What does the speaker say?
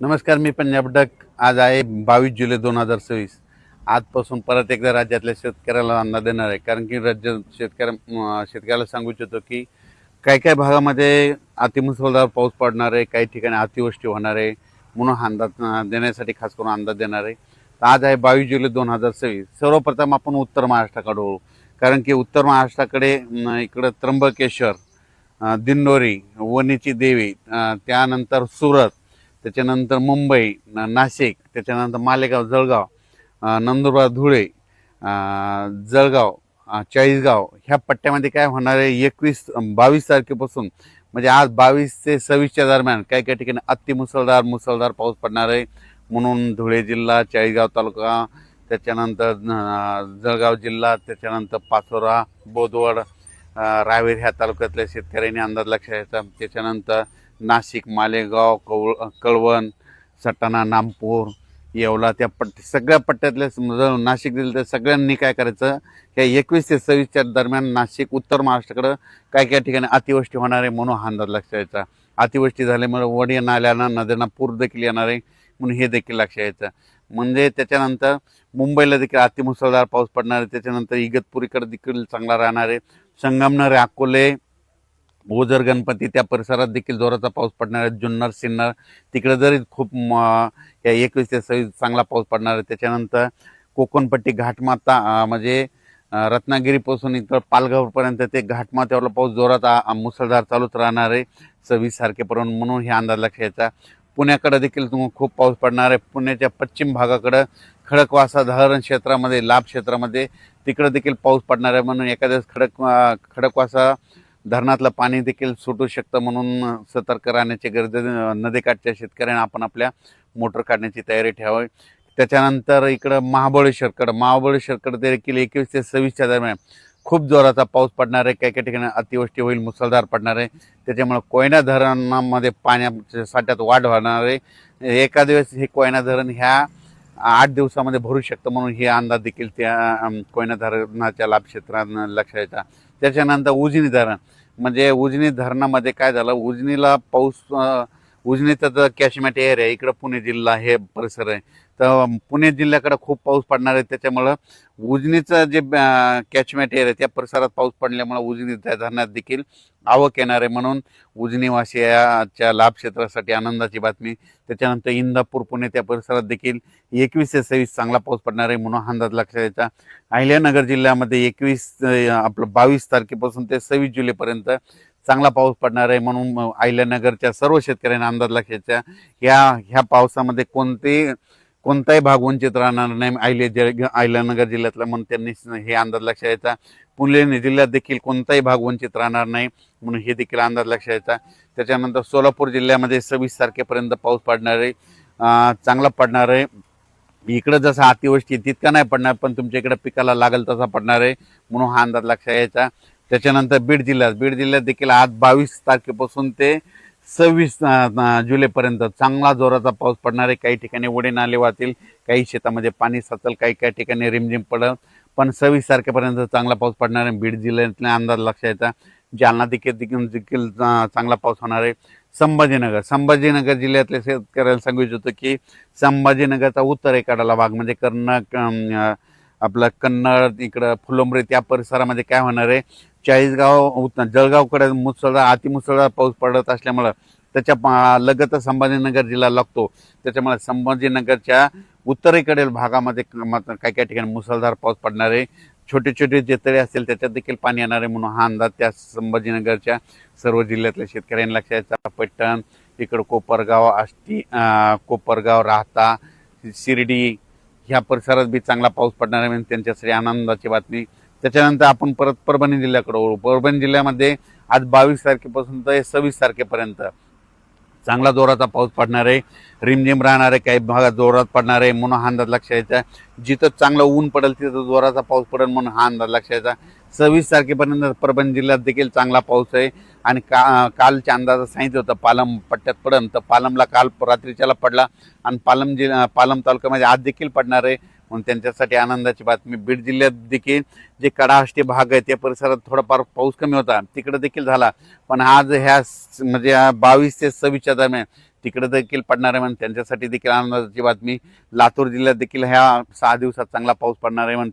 नमस्कार, मी पंजाब डक. आज आहे 22 जुलै 2026. आजपासून परत एकदा राज्यातल्या शेतकऱ्याला अंदाज देणार आहे. कारण की राज्य शेतकऱ्याला सांगू इच्छितो की काही काही भागामध्ये अतिमुसळधार पाऊस पडणार आहे, काही ठिकाणी अतिवृष्टी होणार आहे. म्हणून अंदाज देण्यासाठी खास करून अंदाज देणार आहे. तर आज आहे 22 जुलै 2026. सर्वप्रथम आपण उत्तर महाराष्ट्राकडे वळू. कारण की उत्तर महाराष्ट्राकडे इकडं त्र्यंबकेश्वर, दिंडोरी, वणीची देवी, त्यानंतर सुरत, त्याच्यानंतर मुंबई, नाशिक, त्याच्यानंतर मालेगाव, जळगाव, नंदुरबार, धुळे, जळगाव, चाळीसगाव ह्या पट्ट्यामध्ये काय होणार आहे 22 तारखेपासून, म्हणजे आज 22 ते 26च्या दरम्यान काही काही ठिकाणी मुसळधार पाऊस पडणार आहे. म्हणून धुळे जिल्हा, चाळीसगाव तालुका, त्याच्यानंतर जळगाव जिल्हा, त्याच्यानंतर पाचोरा, बोदवड, रावेर ह्या तालुक्यातल्या शेतकऱ्यांनी अंदाज लक्षात घ्यायचा. त्याच्यानंतर नाशिक, मालेगाव, कळवण, सटाणा, नामपूर, येवला त्या सगळ्या पट्ट्यातल्या नाशिक जिल्ह्यात सगळ्यांनी काय करायचं, या 21 ते 26च्या दरम्यान नाशिक, उत्तर महाराष्ट्राकडं काही ठिकाणी अतिवृष्टी होणार आहे. म्हणून हा अंदाज लक्षात घ्यायचा. अतिवृष्टी झाल्यामुळे वडी नाल्यांना, नद्यांना पूर देखील येणार आहे. म्हणून हे देखील लक्षात घ्यायचं. म्हणजे त्याच्यानंतर मुंबईला देखील अतिमुसळधार पाऊस पडणार आहे. त्याच्यानंतर इगतपुरीकडे देखील चांगला राहणार आहे. संगमनेर, अकोले, ओझर, गणपती त्या परिसरात देखील जोराचा पाऊस पडणार आहे. जुन्नर, सिन्नर तिकडे जरी खूप या 21 ते 26 चांगला पाऊस पडणार आहे. त्याच्यानंतर कोकणपट्टी, घाटमाता, म्हणजे रत्नागिरीपासून इथं पालघरपर्यंत ते घाटमाथ्यावरला पाऊस जोरात मुसळधार चालूच राहणार आहे 26 तारखेपर्यंत. म्हणून हे अंदाज लक्षात घ्यायचा. पुण्याकडे देखील खूप पाऊस पडणार आहे. पुण्याच्या पश्चिम भागाकडं खडकवासला धरण क्षेत्रामध्ये, लाभ क्षेत्रामध्ये तिकडे देखील पाऊस पडणार आहे. म्हणून एखाद्या खडकवासला धरणातलं पाणी देखील सुटू शकतं. म्हणून सतर्क राहण्याची गरज आहे. नदीकाठच्या शेतकऱ्यांना आपण आपल्या मोटर काढण्याची तयारी ठेवावी. त्याच्यानंतर इकडं महाबळेश्वरकडे देखील 21 ते 26च्या दरम्यान खूप जोराचा पाऊस पडणार आहे. काही काही ठिकाणी अतिवृष्टी होईल, मुसळधार पडणार आहे. त्याच्यामुळे कोयना धरणामध्ये पाण्याच्या साठ्यात वाढ होणार आहे. एका दिवस हे कोयना धरण ह्या 8 दिवसामध्ये भरू शकतं. म्हणून हे अंदाज देखील त्या कोयना धरणाच्या लाभ क्षेत्रात लक्षात येतात. त्याच्यानंतर उजनी धरण, म्हणजे उजनी धरणामध्ये काय झालं, उजनीला पाऊस, उजनीचा जर कॅचमेंट एरिया इकडं पुणे जिल्हा हे परिसर आहे. तर पुणे जिल्ह्याकडे खूप पाऊस पडणार आहे. त्याच्यामुळं उजनीचं जे कॅचमेंट एरिया त्या परिसरात पाऊस पडल्यामुळे उजनी धरणात देखील आवक येणार आहे. म्हणून उजनीवासियाच्या लाभ क्षेत्रासाठी आनंदाची बातमी. त्याच्यानंतर इंदापूर, पुणे त्या परिसरात देखील 21 ते 26 चांगला पाऊस पडणार आहे. म्हणून अंदाज लक्षात यायचा. अहिल्यानगर जिल्ह्यामध्ये 22 तारखेपासून ते 26 जुलैपर्यंत चांगला पाऊस पडणार आहे. म्हणून अहिल्यानगरच्या सर्व शेतकऱ्यांना अंदाज लक्षात ह्या पावसामध्ये कोणताही भाग वंचित राहणार नाही अहिल्यानगर जिल्ह्यातला. म्हणून त्यांनी हे अंदाज लक्षात घ्यायचा. पुणे जिल्ह्यात देखील कोणताही भाग वंचित राहणार नाही. म्हणून हे देखील अंदाज लक्षात घ्यायचा. त्याच्यानंतर सोलापूर जिल्ह्यामध्ये 26 तारखेपर्यंत पाऊस पडणार आहे, चांगला पडणार आहे. इकडं जसं अतिवृष्टी तितका नाही पडणार, पण तुमच्या इकडे पिकाला लागेल तसा पडणार आहे. म्हणून हा अंदाज लक्षात यायचा. त्याच्यानंतर बीड जिल्ह्यात देखील आज 22 तारखेपासून ते 26 जुलैपर्यंत चांगला जोराचा पाऊस पडणार आहे. काही ठिकाणी ओढे नाले वाहतील, काही शेतामध्ये पाणी साचल, काही ठिकाणी रिमझिम पडेल. पण 26 तारखेपर्यंत चांगला पाऊस पडणार आहे. बीड जिल्ह्यातला अंदाज लक्षात यायचा. जालना देखील चांगला पाऊस होणार आहे. संभाजीनगर जिल्ह्यातल्या शेतकऱ्याला सांगू इच्छितो की संभाजीनगरचा उत्तरेकडला भाग, म्हणजे कन्नड, इकडं फुलंब्री त्या परिसरामध्ये काय होणार आहे, चाळीसगाव, जळगावकडे अतिमुसळधार पाऊस पडत असल्यामुळं त्याच्या लगत संभाजीनगर जिल्हा लागतो. त्याच्यामुळे संभाजीनगरच्या उत्तरेकडील भागामध्ये काही ठिकाणी मुसळधार पाऊस पडणार आहे. छोटे छोटे जे तळे असतील त्याच्यात देखील पाणी येणार आहे. म्हणून हा अंदाज त्या संभाजीनगरच्या सर्व जिल्ह्यातल्या शेतकऱ्यांनी लक्षात घ्यायचा. पैठण, इकडं कोपरगाव, राहता, शिर्डी ह्या परिसरात बी चांगला पाऊस पडणार आहे. म्हणजे त्यांच्यासाठी आनंदाची बातमी. त्याच्यानंतर आपण परत परभणी जिल्ह्याकडे वळू. परभणी जिल्ह्यामध्ये आज 22 तारखेपासून ते 26 तारखेपर्यंत चांगला जोराचा पाऊस पडणार आहे. रिमझिम राहणार आहे, काही भागात जोरात पडणार आहे. म्हणून हा अंदाज लक्षात यायचा. जिथं चांगलं ऊन पडेल तिथं जोराचा पाऊस पडेल. म्हणून हा अंदाज लक्षात यायचा. 26 तारखेपर्यंत परभणी जिल्ह्यात देखील चांगला पाऊस आहे. आणि कालच्या अंदाजात सांगितलं होतं पालम पट्ट्यात पडेल, तर पालमला काल रात्रीच्याला पडला. आणि पालम तालुक्यामध्ये आज देखील पडणार आहे. म्हणून त्यांच्यासाठी आनंदाची बातमी. बीड जिल्ह्यात देखील जे कडाष्टी भाग आहे त्या परिसरात थोडाफार पाऊस कमी होता, तिकडे देखील झाला. पण आज म्हणजे 22 ते 26च्या दरम्यान तिकडे देखील पडणार आहे म्हणून त्यांच्यासाठी देखील आनंदाची बातमी. लातूर जिल्ह्यात देखील ह्या 6 दिवसात चांगला पाऊस पडणार आहे म्हणून